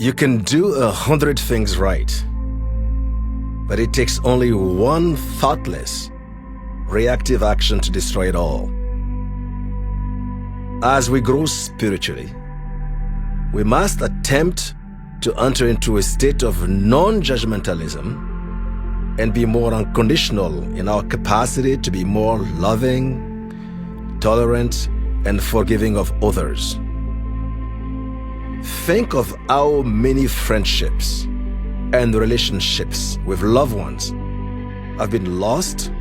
You can do 100 things right, but it takes only one thoughtless, reactive action to destroy it all. As we grow spiritually, we must attempt to enter into a state of non-judgementalism and be more unconditional in our capacity to be more loving, tolerant, and forgiving of others. Think of how many friendships and relationships with loved ones have been lost,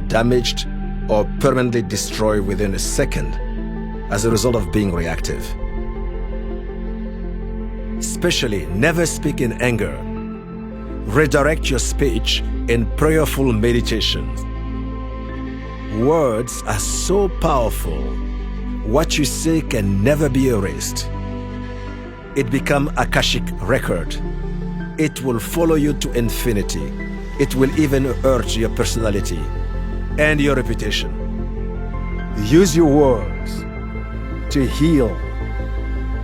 damaged, or permanently destroyed within a second as a result of being reactive. Especially, never speak in anger. Redirect your speech in prayerful meditations. Words are so powerful. What you say can never be erased. It becomes akashic record. It will follow you to infinity. It will even hurt your personality and your reputation. Use your words to heal,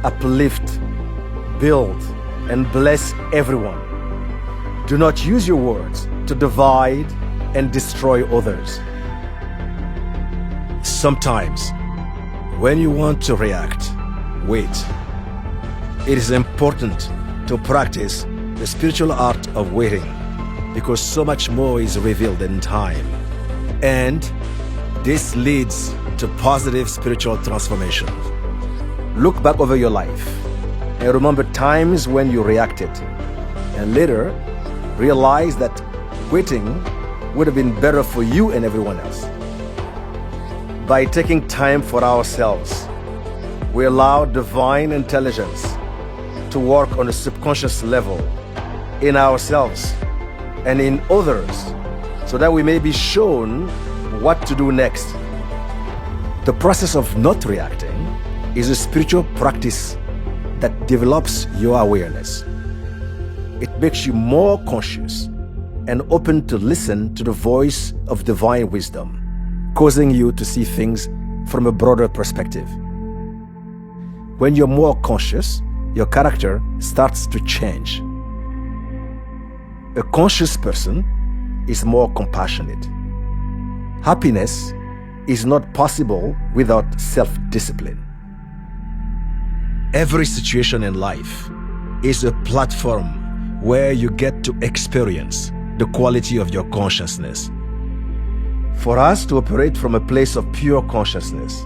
uplift, build, and bless everyone. Do not use your words to divide and destroy others. Sometimes, when you want to react, wait. It is important to practice the spiritual art of waiting, because so much more is revealed in time. And this leads to positive spiritual transformation. Look back over your life and remember times when you reacted, and later realize that waiting would have been better for you and everyone else. By taking time for ourselves, we allow divine intelligence to work on a subconscious level in ourselves and in others, so that we may be shown what to do next. The process of not reacting is a spiritual practice that develops your awareness. It makes you more conscious and open to listen to the voice of divine wisdom, causing you to see things from a broader perspective. When you're more conscious, your character starts to change. A conscious person is more compassionate. Happiness is not possible without self-discipline. Every situation in life is a platform where you get to experience the quality of your consciousness. For us to operate from a place of pure consciousness,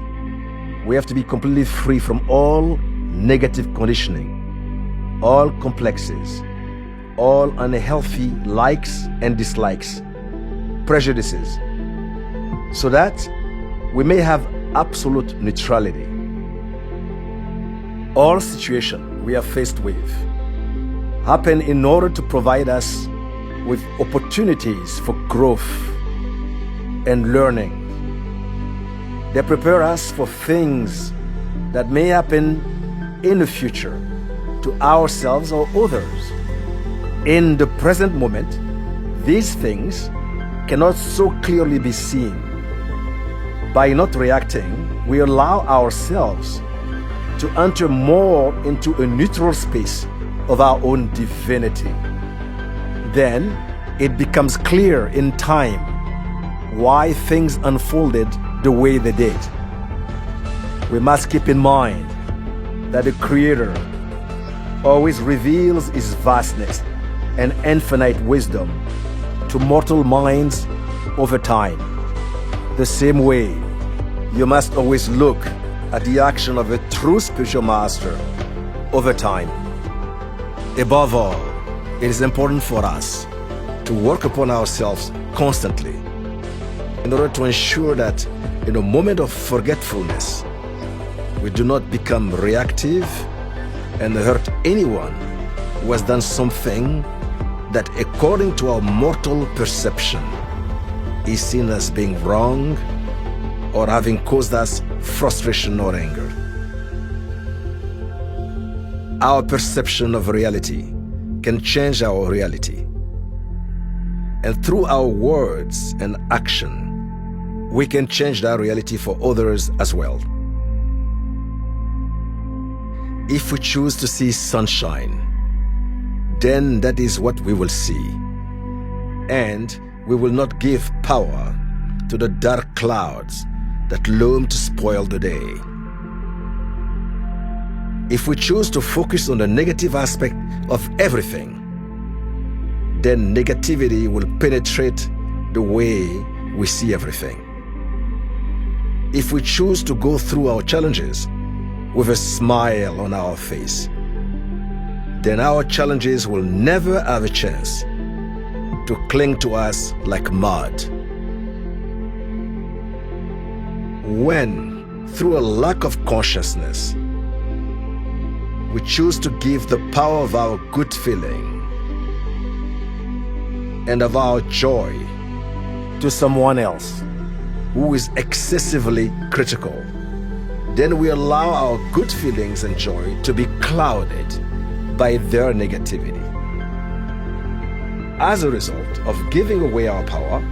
we have to be completely free from all negative conditioning, all complexes, all unhealthy likes and dislikes, prejudices, so that we may have absolute neutrality. All situations we are faced with happen in order to provide us with opportunities for growth and learning. They prepare us for things that may happen in the future to ourselves or others. In the present moment, these things cannot so clearly be seen. By not reacting, we allow ourselves to enter more into a neutral space of our own divinity. Then it becomes clear in time why things unfolded the way they did. We must keep in mind that the Creator always reveals His vastness and infinite wisdom to mortal minds over time. The same way, you must always look at the action of a true spiritual master over time. Above all, it is important for us to work upon ourselves constantly in order to ensure that in a moment of forgetfulness, we do not become reactive and hurt anyone who has done something that, according to our mortal perception, is seen as being wrong or having caused us frustration or anger. Our perception of reality can change our reality. And through our words and action, we can change that reality for others as well. If we choose to see sunshine, then that is what we will see. And we will not give power to the dark clouds that loom to spoil the day. If we choose to focus on the negative aspect of everything, then negativity will penetrate the way we see everything. If we choose to go through our challenges with a smile on our face, then our challenges will never have a chance to cling to us like mud. When, through a lack of consciousness, we choose to give the power of our good feeling and of our joy to someone else who is excessively critical, then we allow our good feelings and joy to be clouded by their negativity. As a result of giving away our power,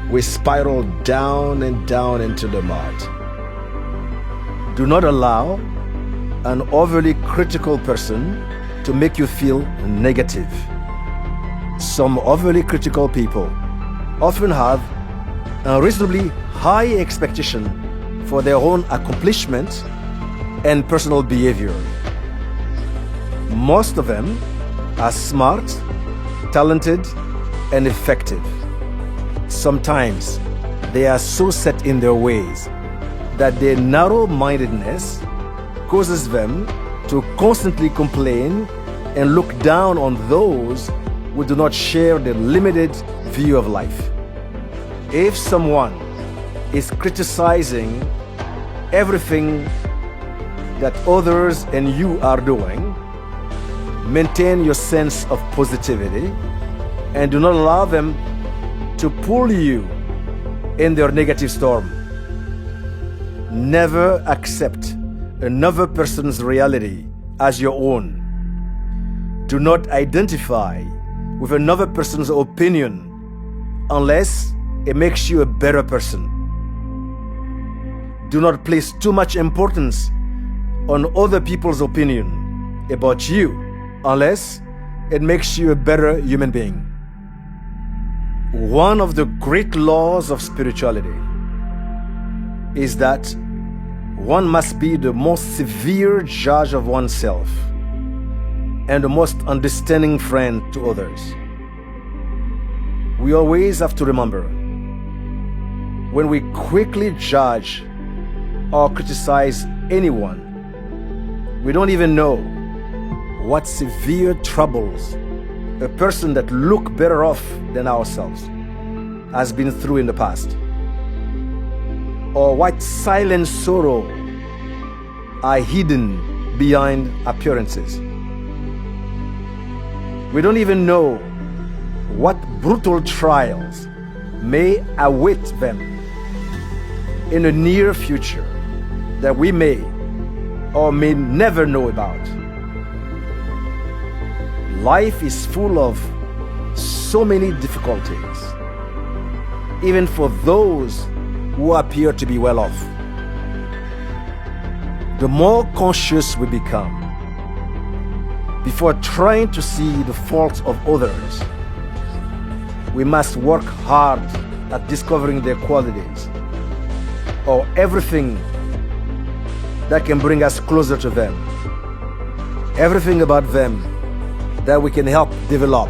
we spiral down and down into the mud. Do not allow an overly critical person to make you feel negative. Some overly critical people often have a reasonably high expectation for their own accomplishment and personal behavior. Most of them are smart, talented, and effective. Sometimes they are so set in their ways that their narrow-mindedness causes them to constantly complain and look down on those who do not share their limited view of life. If someone is criticizing everything that others and you are doing, maintain your sense of positivity and do not allow them to pull you in their negative storm. Never accept another person's reality as your own. Do not identify with another person's opinion unless it makes you a better person. Do not place too much importance on other people's opinion about you unless it makes you a better human being. One of the great laws of spirituality is that one must be the most severe judge of oneself and the most understanding friend to others. We always have to remember, when we quickly judge or criticize anyone, we don't even know what severe troubles a person that look better off than ourselves has been through in the past, or what silent sorrow are hidden behind appearances. We don't even know what brutal trials may await them in the near future that we may or may never know about. Life is full of so many difficulties, even for those who appear to be well off. The more conscious we become before trying to see the faults of others, we must work hard at discovering their qualities or everything that can bring us closer to them, everything about them that we can help develop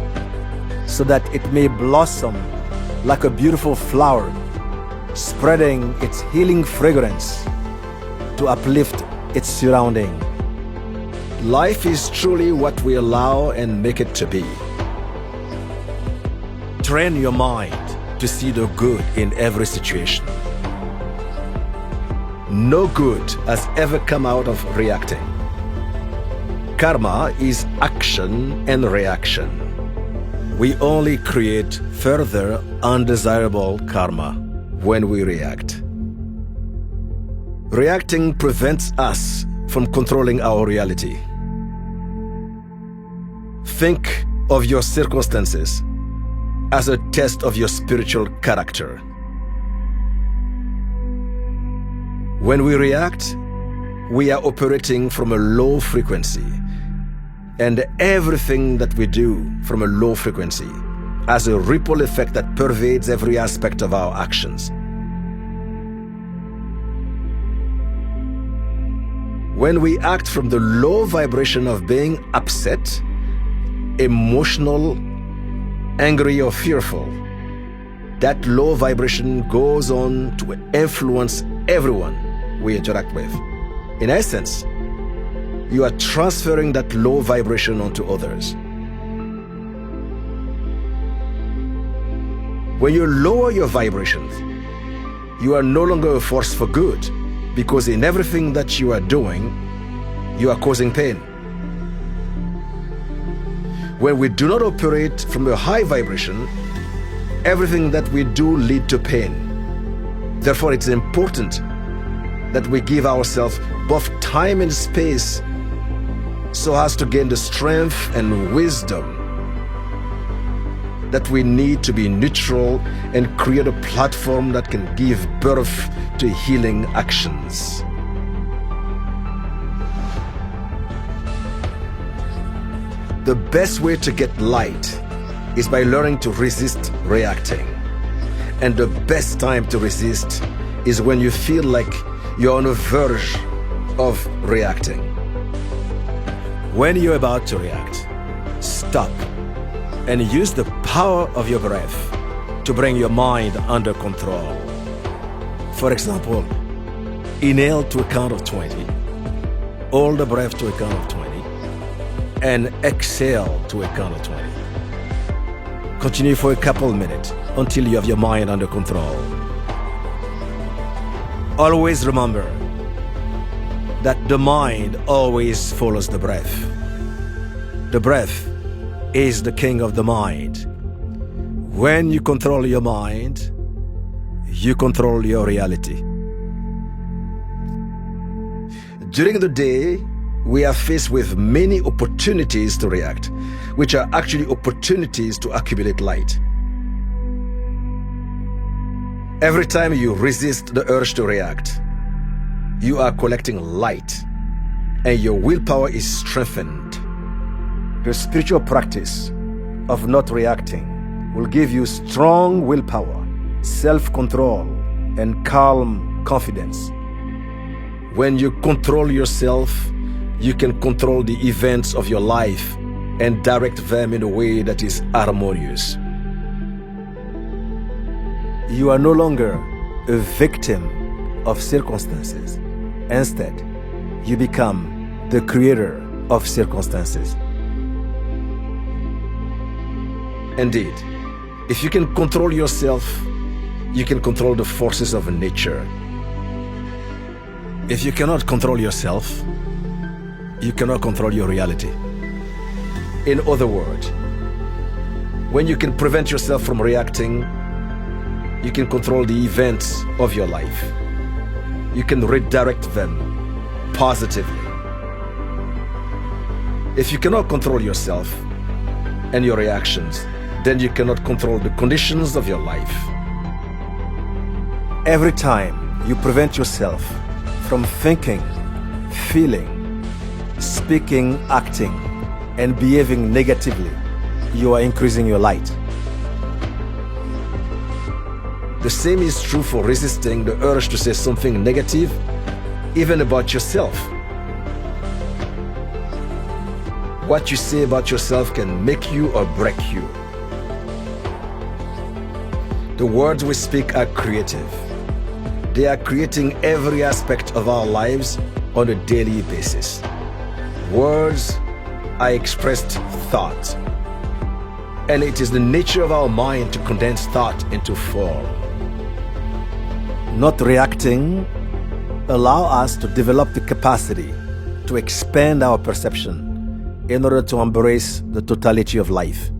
so that it may blossom like a beautiful flower, spreading its healing fragrance to uplift its surrounding. Life is truly what we allow and make it to be. Train your mind to see the good in every situation. No good has ever come out of reacting. Karma is action and reaction. We only create further undesirable karma when we react. Reacting prevents us from controlling our reality. Think of your circumstances as a test of your spiritual character. When we react, we are operating from a low frequency, And everything that we do from a low frequency has a ripple effect that pervades every aspect of our actions. When we act from the low vibration of being upset, emotional, angry, or fearful, that low vibration goes on to influence everyone we interact with. In essence, you are transferring that low vibration onto others. When you lower your vibrations, you are no longer a force for good, because in everything that you are doing, you are causing pain. When we do not operate from a high vibration, everything that we do leads to pain. Therefore, it's important that we give ourselves both time and space so as to gain the strength and wisdom that we need to be neutral and create a platform that can give birth to healing actions. The best way to get light is by learning to resist reacting. And the best time to resist is when you feel like you're on the verge of reacting. When you're about to react, stop and use the power of your breath to bring your mind under control. For example, inhale to a count of 20, hold the breath to a count of 20, and exhale to a count of 20. Continue for a couple minutes until you have your mind under control. Always remember that the mind always follows the breath. The breath is the king of the mind. When you control your mind, you control your reality. During the day, we are faced with many opportunities to react, which are actually opportunities to accumulate light. Every time you resist the urge to react, you are collecting light, and your willpower is strengthened. The spiritual practice of not reacting will give you strong willpower, self-control, and calm confidence. When you control yourself, you can control the events of your life and direct them in a way that is harmonious. You are no longer a victim of circumstances. Instead, you become the creator of circumstances. Indeed, if you can control yourself, you can control the forces of nature. If you cannot control yourself, you cannot control your reality. In other words, when you can prevent yourself from reacting, you can control the events of your life. You can redirect them positively. If you cannot control yourself and your reactions, then you cannot control the conditions of your life. Every time you prevent yourself from thinking, feeling, speaking, acting, and behaving negatively, you are increasing your light. The same is true for resisting the urge to say something negative, even about yourself. What you say about yourself can make you or break you. The words we speak are creative. They are creating every aspect of our lives on a daily basis. Words are expressed thought, and it is the nature of our mind to condense thought into form. Not reacting allows us to develop the capacity to expand our perception in order to embrace the totality of life.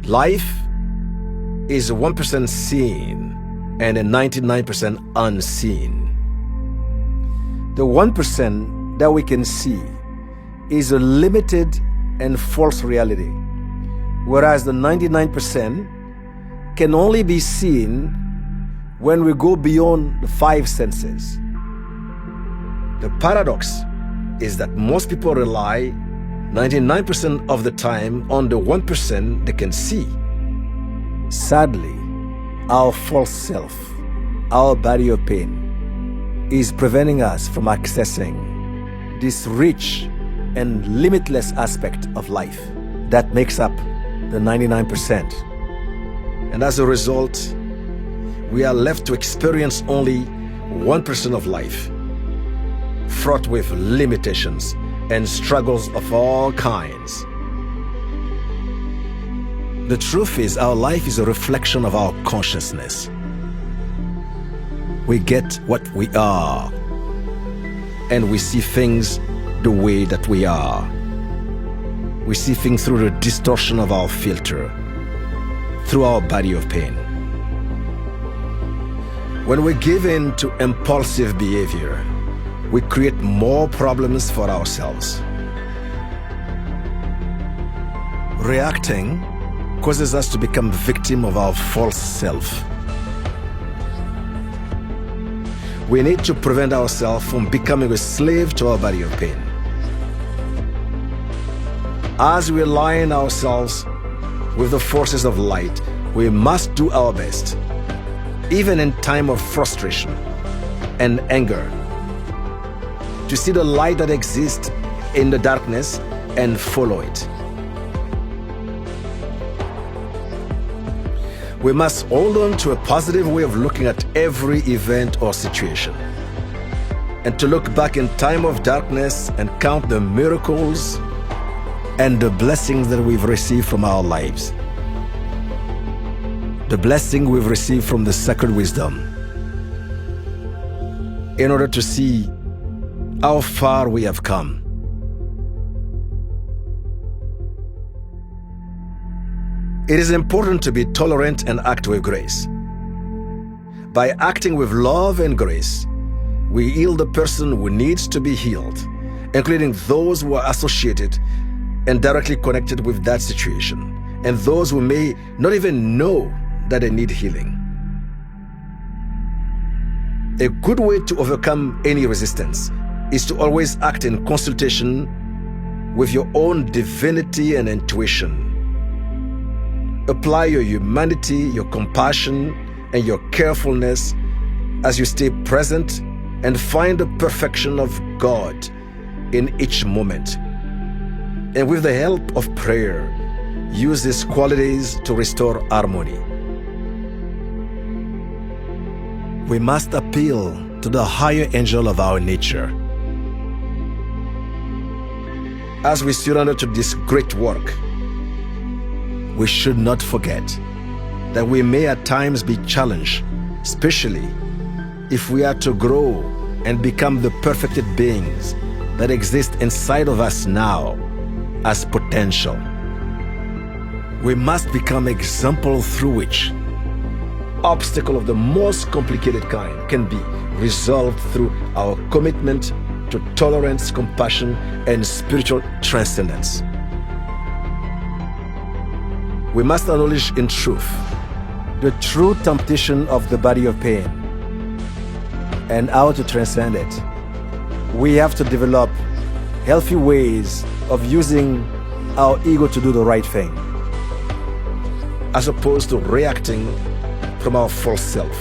Life is 1% seen and 99% unseen. The 1% that we can see is a limited and false reality, whereas the 99% can only be seen when we go beyond the 5 senses. The paradox is that most people rely 99% of the time on the 1% they can see. Sadly, our false self, our body of pain, is preventing us from accessing this rich and limitless aspect of life that makes up the 99%. And as a result, we are left to experience only 1% of life, fraught with limitations and struggles of all kinds. The truth is, our life is a reflection of our consciousness. We get what we are, and we see things the way that we are. We see things through the distortion of our filter, through our body of pain. When we give in to impulsive behavior, we create more problems for ourselves. Reacting causes us to become victim of our false self. We need to prevent ourselves from becoming a slave to our body of pain. As we align ourselves with the forces of light, we must do our best, even in time of frustration and anger, to see the light that exists in the darkness and follow it. We must hold on to a positive way of looking at every event or situation, and to look back in time of darkness and count the miracles and the blessings that we've received from our lives. The blessing we've received from the sacred wisdom, in order to see how far we have come. It is important to be tolerant and act with grace. By acting with love and grace, we heal the person who needs to be healed, including those who are associated and directly connected with that situation, and those who may not even know that they need healing. A good way to overcome any resistance is to always act in consultation with your own divinity and intuition. Apply your humanity, your compassion, and your carefulness as you stay present and find the perfection of God in each moment. And with the help of prayer, use these qualities to restore harmony. We must appeal to the higher angel of our nature. As we surrender to this great work, we should not forget that we may at times be challenged, especially if we are to grow and become the perfected beings that exist inside of us now as potential. We must become example through which obstacle of the most complicated kind can be resolved through our commitment to tolerance, compassion, and spiritual transcendence. We must acknowledge in truth the true temptation of the body of pain and how to transcend it. We have to develop healthy ways of using our ego to do the right thing, as opposed to reacting from our false self.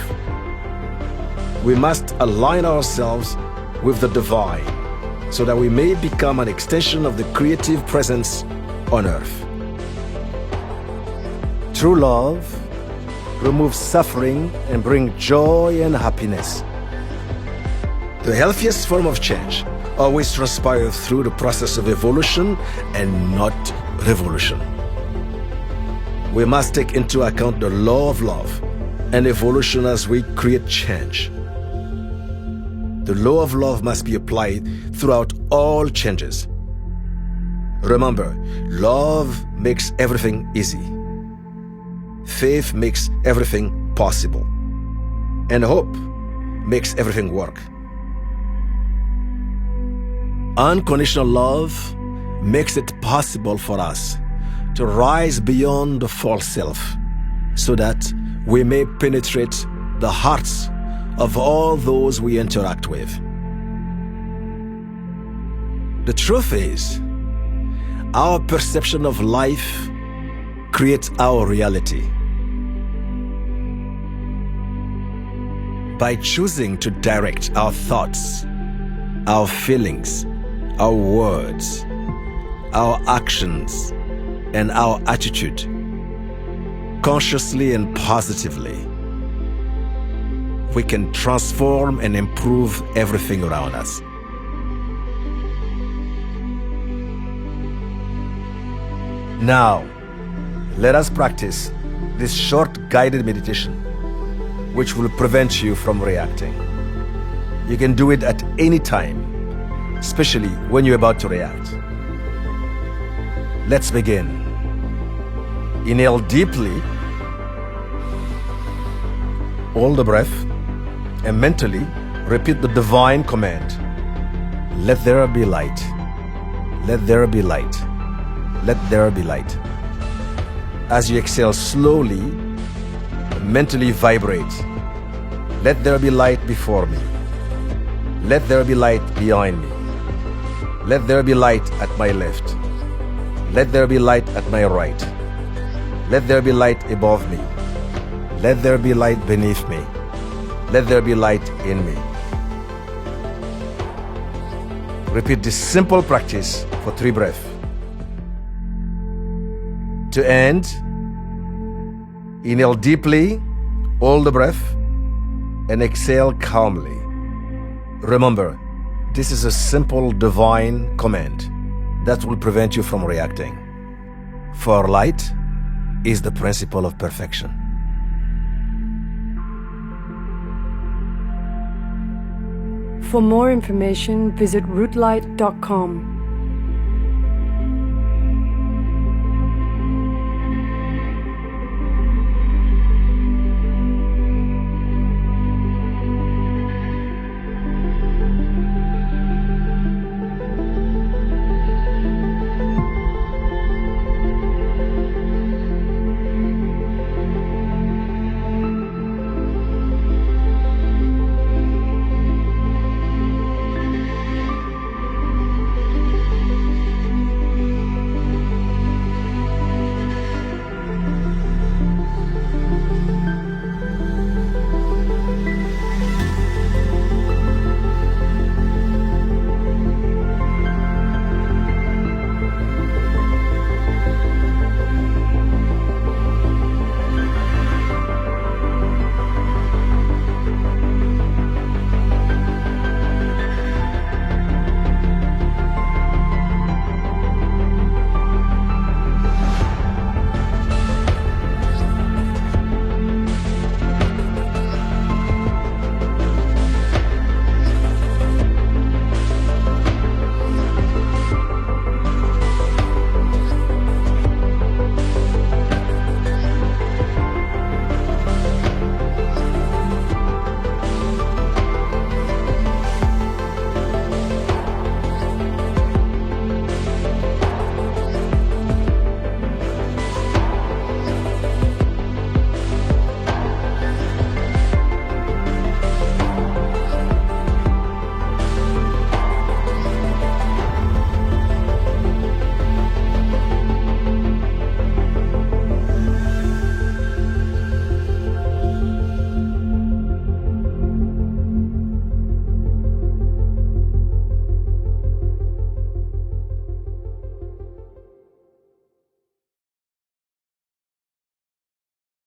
We must align ourselves with the divine so that we may become an extension of the creative presence on earth. True love removes suffering and brings joy and happiness. The healthiest form of change always transpires through the process of evolution and not revolution. We must take into account the law of love and evolution as we create change. The law of love must be applied throughout all changes. Remember, love makes everything easy. Faith makes everything possible. And hope makes everything work. Unconditional love makes it possible for us to rise beyond the false self so that we may penetrate the hearts of all those we interact with. The truth is, Our perception of life creates our reality. By choosing to direct our thoughts, our feelings, our words, our actions, and our attitude, consciously and positively, we can transform and improve everything around us. Now, let us practice this short guided meditation, which will prevent you from reacting. You can do it at any time, especially when you're about to react. Let's begin. Inhale deeply, hold the breath, and mentally repeat the divine command. Let there be light. Let there be light. Let there be light. As you exhale slowly, mentally vibrate. Let there be light before me. Let there be light behind me. Let there be light at my left. Let there be light at my right. Let there be light above me. Let there be light beneath me. Let there be light in me. Repeat this simple practice for 3 breaths. To end, inhale deeply, hold the breath, and exhale calmly. Remember, this is a simple divine command that will prevent you from reacting. For light is the principle of perfection. For more information, visit rootlight.com.